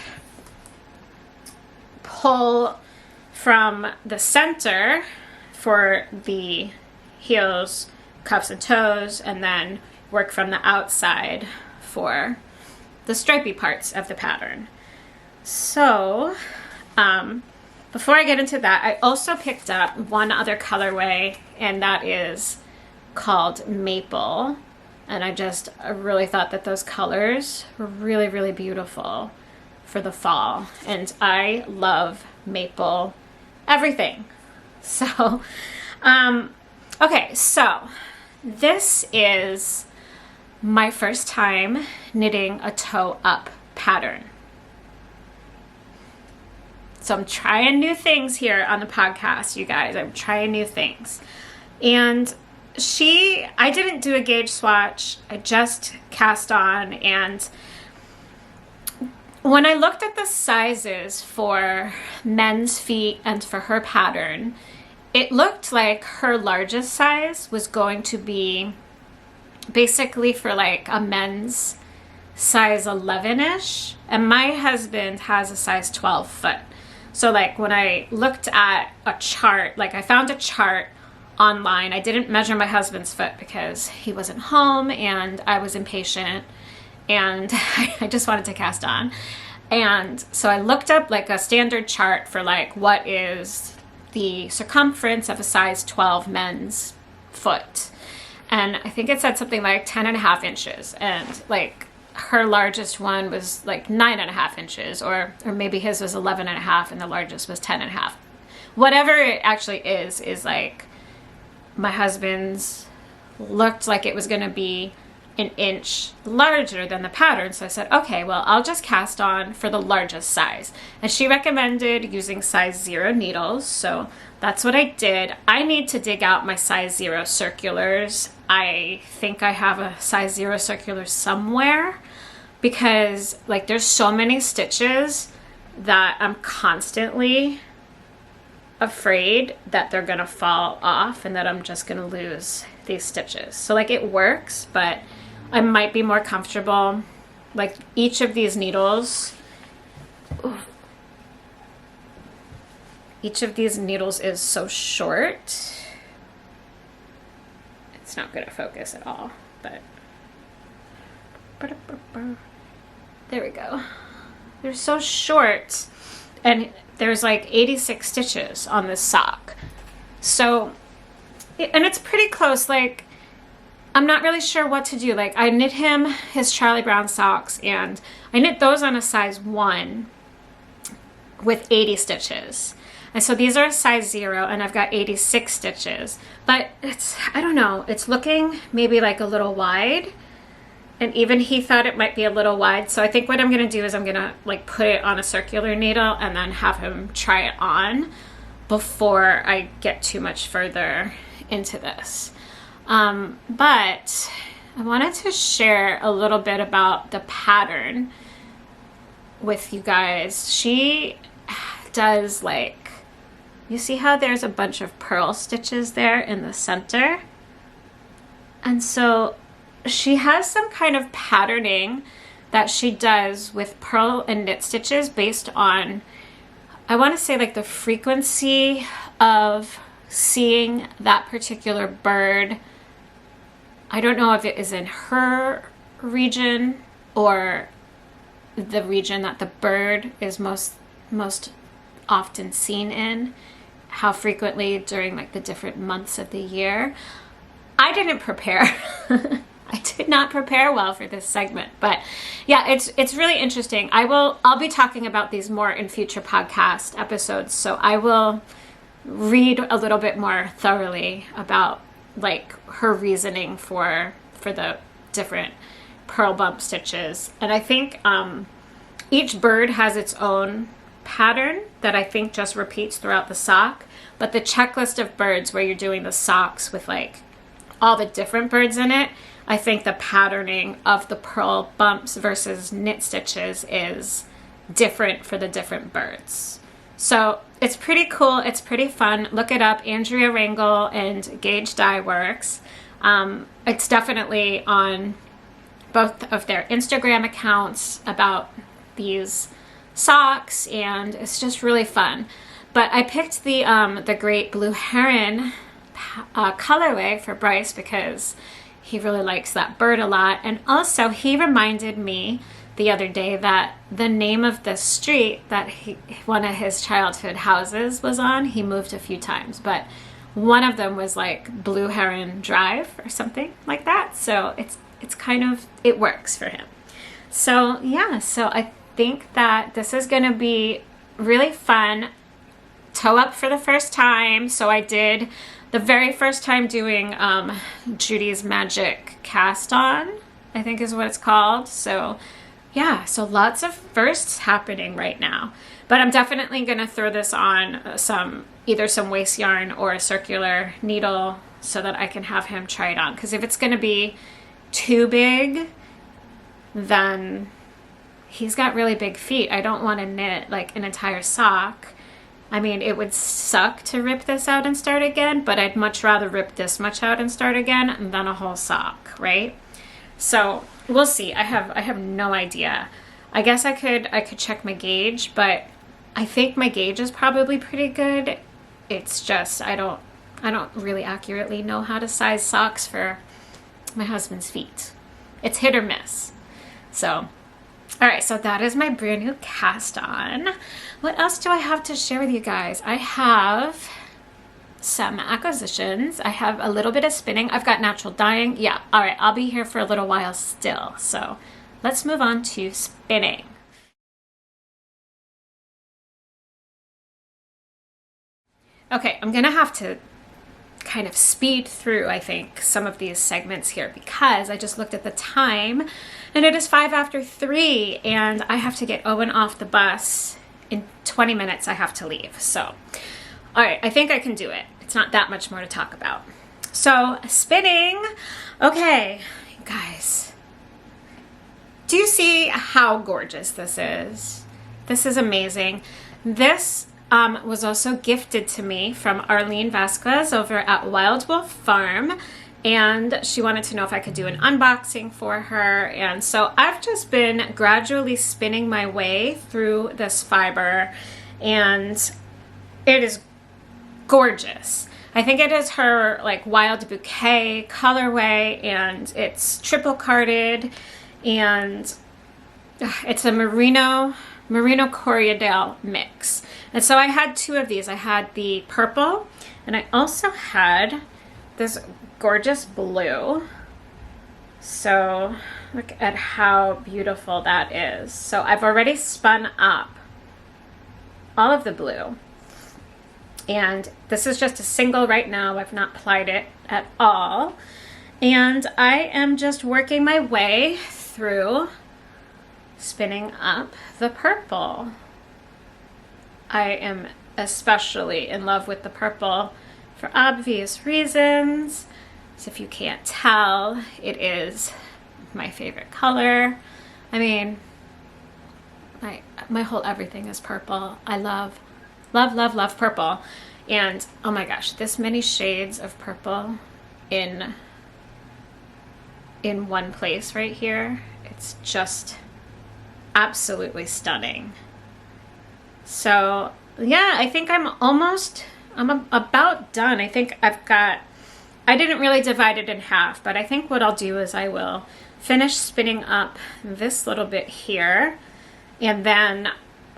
pull from the center for the heels, cuffs and toes, and then work from the outside for the stripy parts of the pattern. So before I get into that, I also picked up one other colorway, and that is called Maple. And I really thought that those colors were really, really beautiful for the fall. And I love maple everything. So, okay, so this is my first time knitting a toe up pattern. So I'm trying new things here on the podcast, you guys. I'm trying new things. And I didn't do a gauge swatch. I just cast on, and when I looked at the sizes for men's feet and for her pattern, it looked like her largest size was going to be basically for like a men's size 11-ish, and my husband has a size 12 foot. So like when I looked at a chart, like I found a chart online. I didn't measure my husband's foot because he wasn't home and I was impatient and I just wanted to cast on. And so I looked up like a standard chart for like what is the circumference of a size 12 men's foot. And I think it said something like 10.5 inches. And like her largest one was like 9.5 inches, or maybe his was 11.5 and the largest was 10.5. Whatever it actually is like my husband's looked like it was going to be an inch larger than the pattern. So I said, okay, well, I'll just cast on for the largest size. And she recommended using size 0 needles. So that's what I did. I need to dig out my size 0 circulars. I think I have a size 0 circular somewhere because like there's so many stitches that I'm constantly afraid that they're gonna fall off and that I'm just gonna lose these stitches. So like it works, but I might be more comfortable. Like each of these needles, each of these needles is so short. It's not going to focus at all, but there we go. They're so short, and there's like 86 stitches on this sock. So, and it's pretty close. Like, I'm not really sure what to do. Like, I knit him his Charlie Brown socks, and I knit those on a size 1 with 80 stitches. And so these are a size 0, and I've got 86 stitches. But it's, I don't know, it's looking maybe like a little wide. And even he thought it might be a little wide. So I think what I'm going to do is I'm going to like put it on a circular needle and then have him try it on before I get too much further into this. But I wanted to share a little bit about the pattern with you guys. She does like, you see how there's a bunch of purl stitches there in the center? And so she has some kind of patterning that she does with purl and knit stitches based on, I want to say like the frequency of seeing that particular bird. I don't know if it is in her region or the region that the bird is most often seen in, how frequently during like the different months of the year. I didn't prepare. I did not prepare well for this segment, but yeah, it's really interesting. I'll be talking about these more in future podcast episodes, so I will read a little bit more thoroughly about like her reasoning for the different purl bump stitches. And I think each bird has its own pattern that I think just repeats throughout the sock, but the checklist of birds where you're doing the socks with like all the different birds in it, I think the patterning of the purl bumps versus knit stitches is different for the different birds. So it's pretty cool. It's pretty fun. Look it up, Andrea Rangel and Gauge Dye Works. It's definitely on both of their Instagram accounts about these socks, and it's just really fun. But I picked the Great Blue Heron colorway for Bryce because he really likes that bird a lot. And also he reminded me the other day that the name of the street that one of his childhood houses was on, he moved a few times, but one of them was like Blue Heron Drive or something like that. So it's kind of, it works for him. So yeah, so I think that this is going to be really fun. Toe up for the first time. So I did the very first time doing Judy's Magic Cast On, I think is what it's called. So yeah, so lots of firsts happening right now. But I'm definitely going to throw this on either some waste yarn or a circular needle so that I can have him try it on. Because if it's going to be too big, then he's got really big feet. I don't want to knit like an entire sock. I mean, it would suck to rip this out and start again, but I'd much rather rip this much out and start again than a whole sock, right? So we'll see. I have no idea. I guess I could check my gauge, but I think my gauge is probably pretty good. It's just I don't really accurately know how to size socks for my husband's feet. It's hit or miss. So all right, so that is my brand new cast on. What else do I have to share with you guys? I have some acquisitions. I have a little bit of spinning. I've got natural dyeing. Yeah, all right, I'll be here for a little while still. So let's move on to spinning. Okay, I'm gonna have to kind of speed through, I think, some of these segments here because I just looked at the time and it is 3:05 and I have to get Owen off the bus. In 20 minutes I have to leave. So, all right, I think I can do it. It's not that much more to talk about. So, spinning. Okay, guys. Do you see how gorgeous this is? This is amazing. This was also gifted to me from Arlene Vasquez over at Wild Wolf Farm, and she wanted to know if I could do an unboxing for her. And so I've just been gradually spinning my way through this fiber, and it is gorgeous. I think it is her like Wild Bouquet colorway, and it's triple carded, and it's a merino Corriedale mix. And so I had two of these. I had the purple and I also had this gorgeous blue. So look at how beautiful that is. So I've already spun up all of the blue. And this is just a single right now. I've not plied it at all. And I am just working my way through spinning up the purple. I am especially in love with the purple for obvious reasons. So if you can't tell, it is my favorite color. I mean, my whole everything is purple. I love purple. And oh my gosh, this many shades of purple in one place right here. It's just absolutely stunning. So yeah, I think I'm about done. I think I didn't really divide it in half, but I think what I'll do is I will finish spinning up this little bit here and then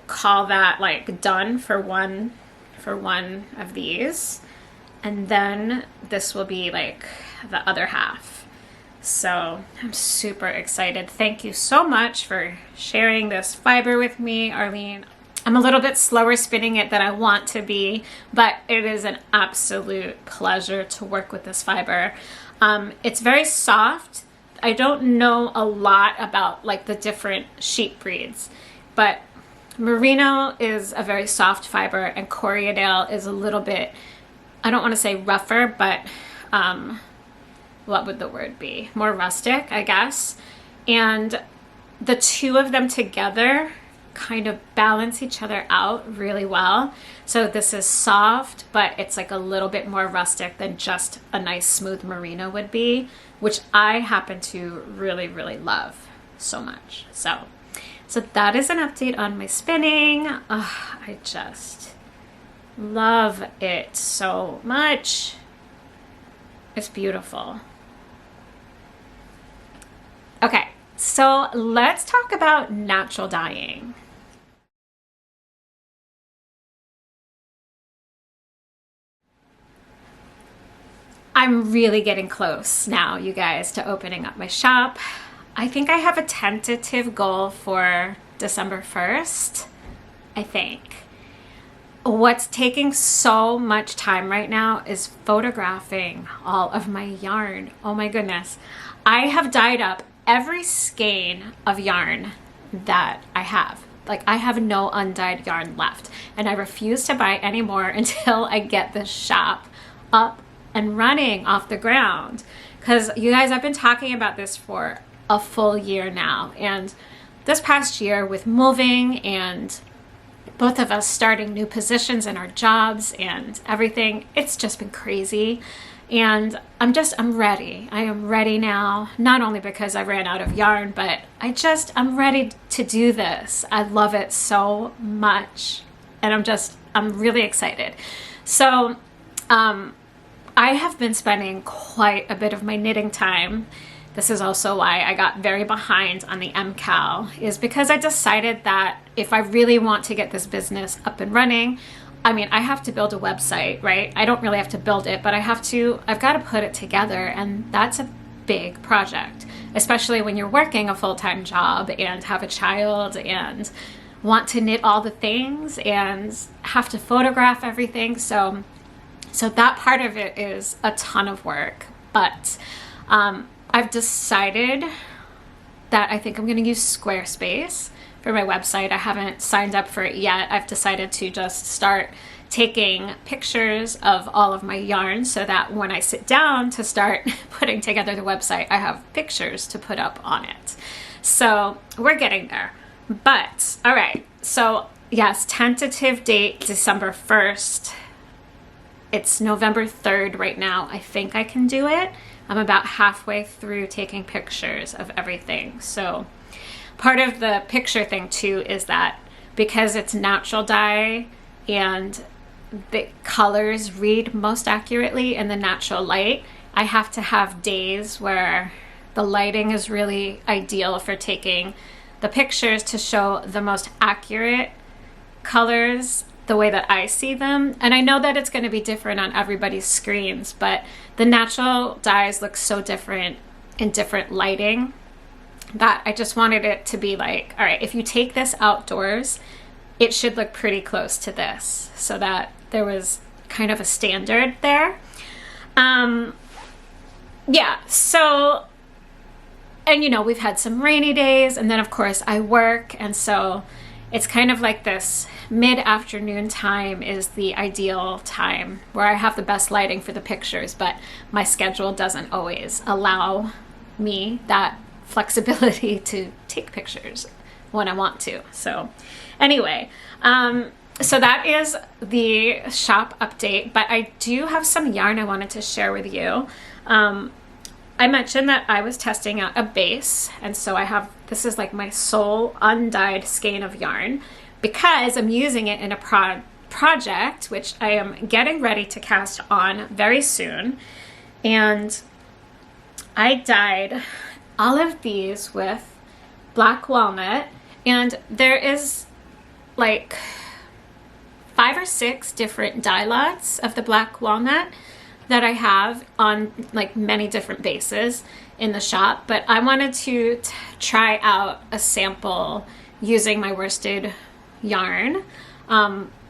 call that like done for one of these. And then this will be like the other half. So I'm super excited. Thank you so much for sharing this fiber with me, Arlene. I'm a little bit slower spinning it than I want to be, but it is an absolute pleasure to work with this fiber. It's very soft. I don't know a lot about like the different sheep breeds, but merino is a very soft fiber and Corriedale is a little bit, I don't want to say rougher, but what would the word be? More rustic, I guess. And the two of them together kind of balance each other out really well. So this is soft, but it's like a little bit more rustic than just a nice smooth merino would be, which I happen to really, really love so much. So that is an update on my spinning. I just love it so much. It's beautiful. Okay, so let's talk about natural dyeing. I'm really getting close now, you guys, to opening up my shop. I think I have a tentative goal for December 1st, I think. What's taking so much time right now is photographing all of my yarn. Oh my goodness. I have dyed up every skein of yarn that I have. Like, I have no undyed yarn left, and I refuse to buy any more until I get this shop up and running off the ground. Because you guys, I've been talking about this for a full year now, and this past year with moving and both of us starting new positions in our jobs and everything, it's just been crazy. And I'm ready. I am ready now, not only because I ran out of yarn, but I'm ready to do this. I love it so much. And I'm really excited. So, I have been spending quite a bit of my knitting time. This is also why I got very behind on the MKAL, is because I decided that if I really want to get this business up and running, I have to build a website, right? I don't really have to build it, but I've got to put it together, and that's a big project, especially when you're working a full-time job and have a child and want to knit all the things and have to photograph everything. So that part of it is a ton of work, but I've decided that I think I'm going to use Squarespace for my website. I haven't signed up for it yet. I've decided to just start taking pictures of all of my yarn so that when I sit down to start putting together the website, I have pictures to put up on it. So we're getting there. But all right, so yes, tentative date December 1st. It's November 3rd right now. I think I can do it. I'm about halfway through taking pictures of everything. So part of the picture thing too is that because it's natural dye and the colors read most accurately in the natural light, I have to have days where the lighting is really ideal for taking the pictures to show the most accurate colors the way that I see them. And I know that it's going to be different on everybody's screens, but the natural dyes look so different in different lighting that I just wanted it to be like, all right, if you take this outdoors, it should look pretty close to this, so that there was kind of a standard there. Yeah, so, and we've had some rainy days, and then of course I work, and so it's kind of like this mid-afternoon time is the ideal time where I have the best lighting for the pictures, but my schedule doesn't always allow me that flexibility to take pictures when I want to. So anyway, so that is the shop update, but I do have some yarn I wanted to share with you. I mentioned that I was testing out a base, and so this is like my sole undyed skein of yarn because I'm using it in a project which I am getting ready to cast on very soon. And I dyed all of these with black walnut, and there is like 5 or 6 different dye lots of the black walnut that I have on like many different bases in the shop, but I wanted to try out a sample using my worsted yarn.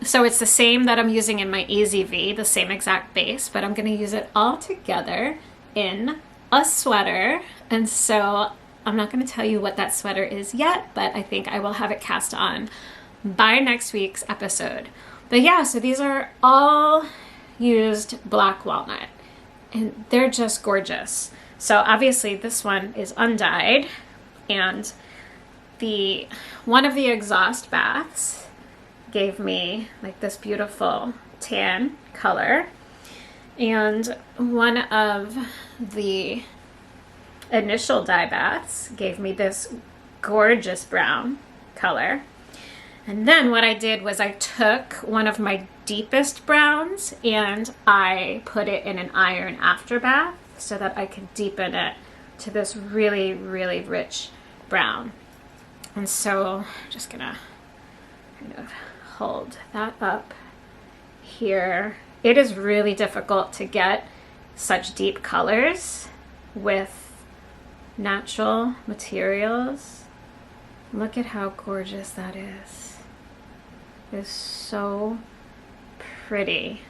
So it's the same that I'm using in my EZV, the same exact base, but I'm going to use it all together in a sweater. And so I'm not going to tell you what that sweater is yet, but I think I will have it cast on by next week's episode. But yeah, so these are all used black walnut, and they're just gorgeous. So obviously this one is undyed, and one of the exhaust baths gave me like this beautiful tan color, and one of the initial dye baths gave me this gorgeous brown color. And then what I did was I took one of my deepest browns and I put it in an iron after bath so that I could deepen it to this really, really rich brown. And so I'm just gonna kind of hold that up here. It is really difficult to get such deep colors with natural materials. Look at how gorgeous that is. It's so pretty.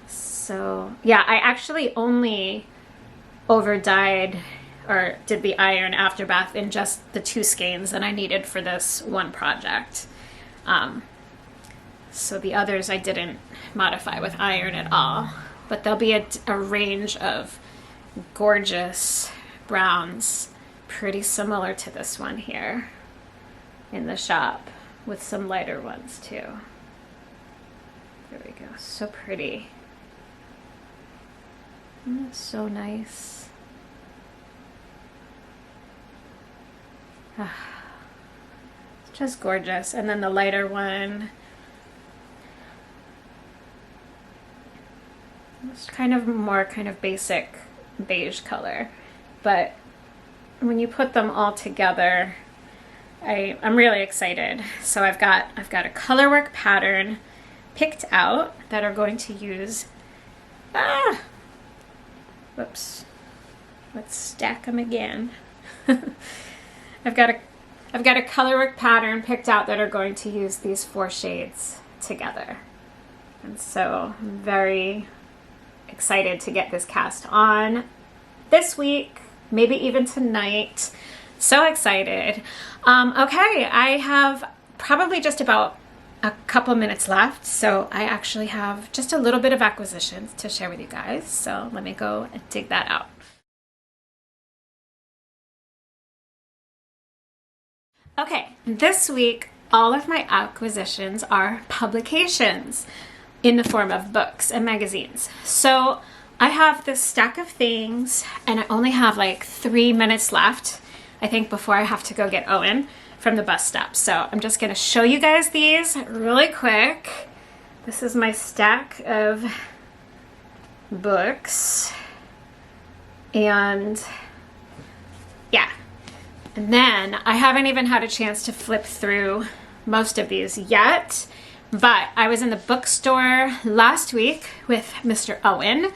So yeah, I actually only over dyed or did the iron after bath in just the 2 skeins that I needed for this one project. So the others I didn't modify with iron at all, but there'll be a range of gorgeous browns pretty similar to this one here in the shop, with some lighter ones too. There we go, so pretty. Isn't that so nice? It's just gorgeous. And then the lighter one, it's kind of more kind of basic beige color, but when you put them all together, I'm really excited. So I've got a colorwork pattern picked out that are going to use, whoops, let's stack them again. I've got a colorwork pattern picked out that are going to use these 4 shades together. And so I'm very excited to get this cast on this week, maybe even tonight. So excited. Okay, I have probably just about a couple minutes left, so I actually have just a little bit of acquisitions to share with you guys. So let me go and dig that out. Okay, this week all of my acquisitions are publications in the form of books and magazines. So I have this stack of things and I only have like 3 minutes left, I think, before I have to go get Owen from the bus stop. So I'm just gonna show you guys these really quick. This is my stack of books, and yeah. And then I haven't even had a chance to flip through most of these yet, but I was in the bookstore last week with Mr. Owen,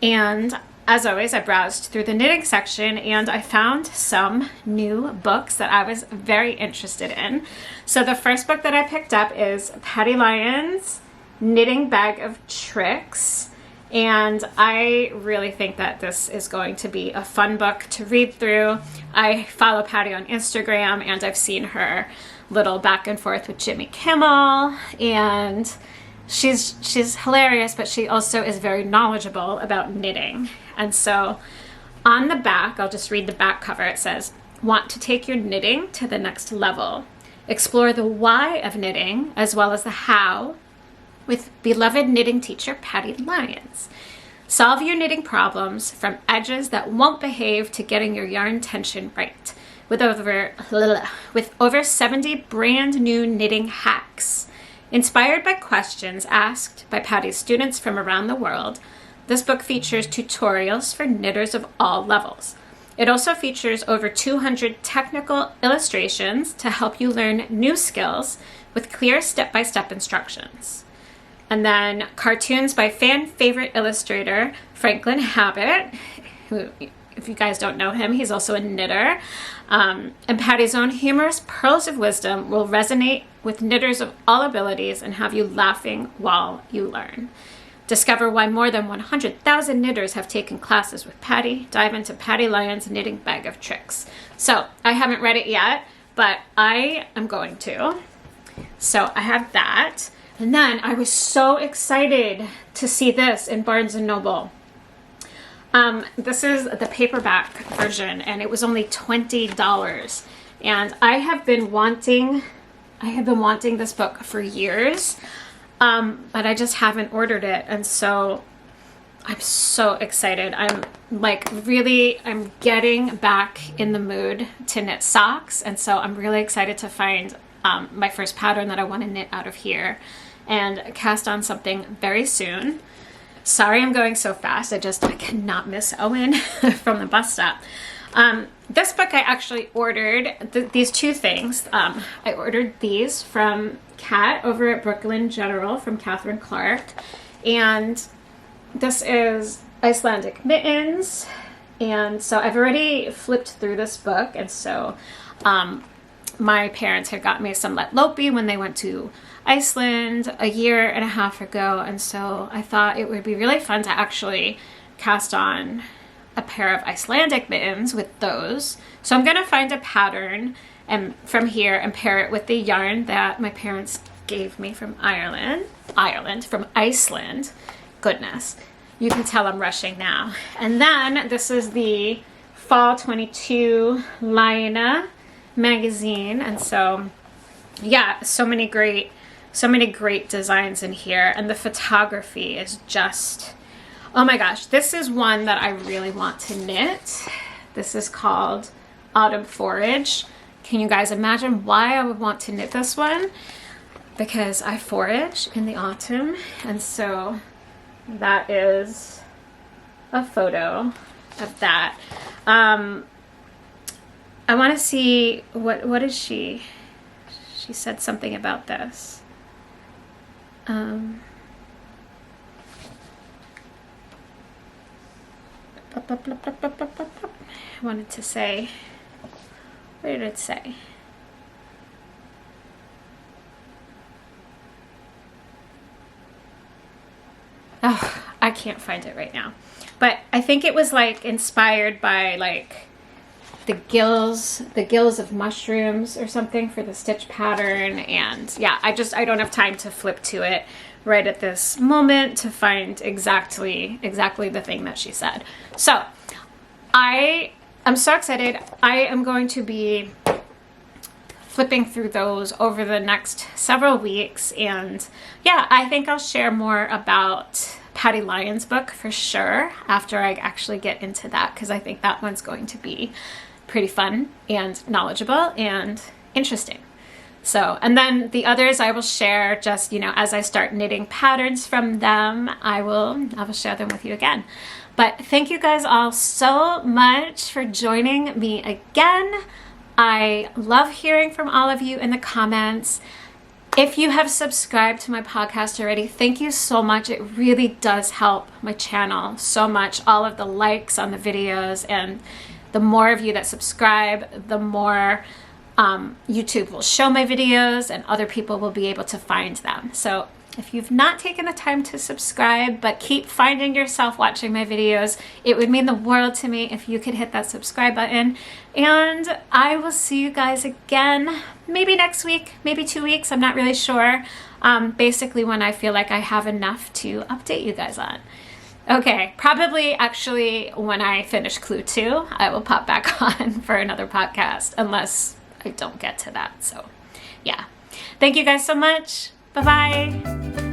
and as always, I browsed through the knitting section and I found some new books that I was very interested in. So the first book that I picked up is Patty Lyons' Knitting Bag of Tricks. And I really think that this is going to be a fun book to read through. I follow Patty on Instagram and I've seen her little back and forth with Jimmy Kimmel, and she's hilarious, but she also is very knowledgeable about knitting. And so on the back, I'll just read the back cover. It says, "Want to take your knitting to the next level? Explore the why of knitting as well as the how with beloved knitting teacher Patty Lyons. Solve your knitting problems from edges that won't behave to getting your yarn tension right with over 70 brand new knitting hacks. Inspired by questions asked by Patty's students from around the world, this book features tutorials for knitters of all levels. It also features over 200 technical illustrations to help you learn new skills with clear step-by-step instructions. And then cartoons by fan favorite illustrator Franklin Habit, who, if you guys don't know him, he's also a knitter. And Patty's own humorous pearls of wisdom will resonate with knitters of all abilities and have you laughing while you learn. Discover why more than 100,000 knitters have taken classes with Patty. Dive into Patty Lyons' Knitting Bag of Tricks." So I haven't read it yet, but I am going to. So I have that. And then I was so excited to see this in Barnes & Noble. This is the paperback version, and it was only $20. And I have been wanting this book for years, but I just haven't ordered it. And so I'm so excited. I'm getting back in the mood to knit socks. And so I'm really excited to find my first pattern that I want to knit out of here and cast on something very soon. Sorry I'm going so fast. I cannot miss Owen from the bus stop. This book I actually ordered, these two things. I ordered these from Kat over at Brooklyn General from Catherine Clark. And this is Icelandic Mittens. And so I've already flipped through this book. And so my parents had got me some Let Lopi when they went to Iceland a 1.5 years ago, and so I thought it would be really fun to actually cast on a pair of Icelandic mittens with those. So I'm gonna find a pattern from here and pair it with the yarn that my parents gave me from Iceland. Goodness, you can tell I'm rushing now. And then this is the Fall 22 Laine magazine. And so, yeah, so many great designs in here. And the photography is just, oh my gosh, this is one that I really want to knit. This is called Autumn Forage. Can you guys imagine why I would want to knit this one? Because I forage in the autumn, and so that is a photo of that. I want to see what is she said something about this. I wanted to say, where did it say? Oh, I can't find it right now. But I think it was like inspired by like the gills of mushrooms or something for the stitch pattern. And yeah, I don't have time to flip to it right at this moment to find exactly the thing that she said. So I'm so excited. I am going to be flipping through those over the next several weeks, and yeah, I think I'll share more about Patty Lyons' book for sure after I actually get into that, because I think that one's going to be pretty fun and knowledgeable and interesting. So, and then the others I will share just, you know, as I start knitting patterns from them, I will share them with you again. But thank you guys all so much for joining me again. I love hearing from all of you in the comments. If you have subscribed to my podcast already, thank you so much. It really does help my channel so much. All of the likes on the videos, and the more of you that subscribe, the more YouTube will show my videos and other people will be able to find them. So if you've not taken the time to subscribe but keep finding yourself watching my videos, it would mean the world to me if you could hit that subscribe button. And I will see you guys again, maybe next week, maybe 2 weeks, I'm not really sure. Basically when I feel like I have enough to update you guys on. Okay, probably actually when I finish Clue 2, I will pop back on for another podcast, unless I don't get to that. So yeah, thank you guys so much. Bye-bye.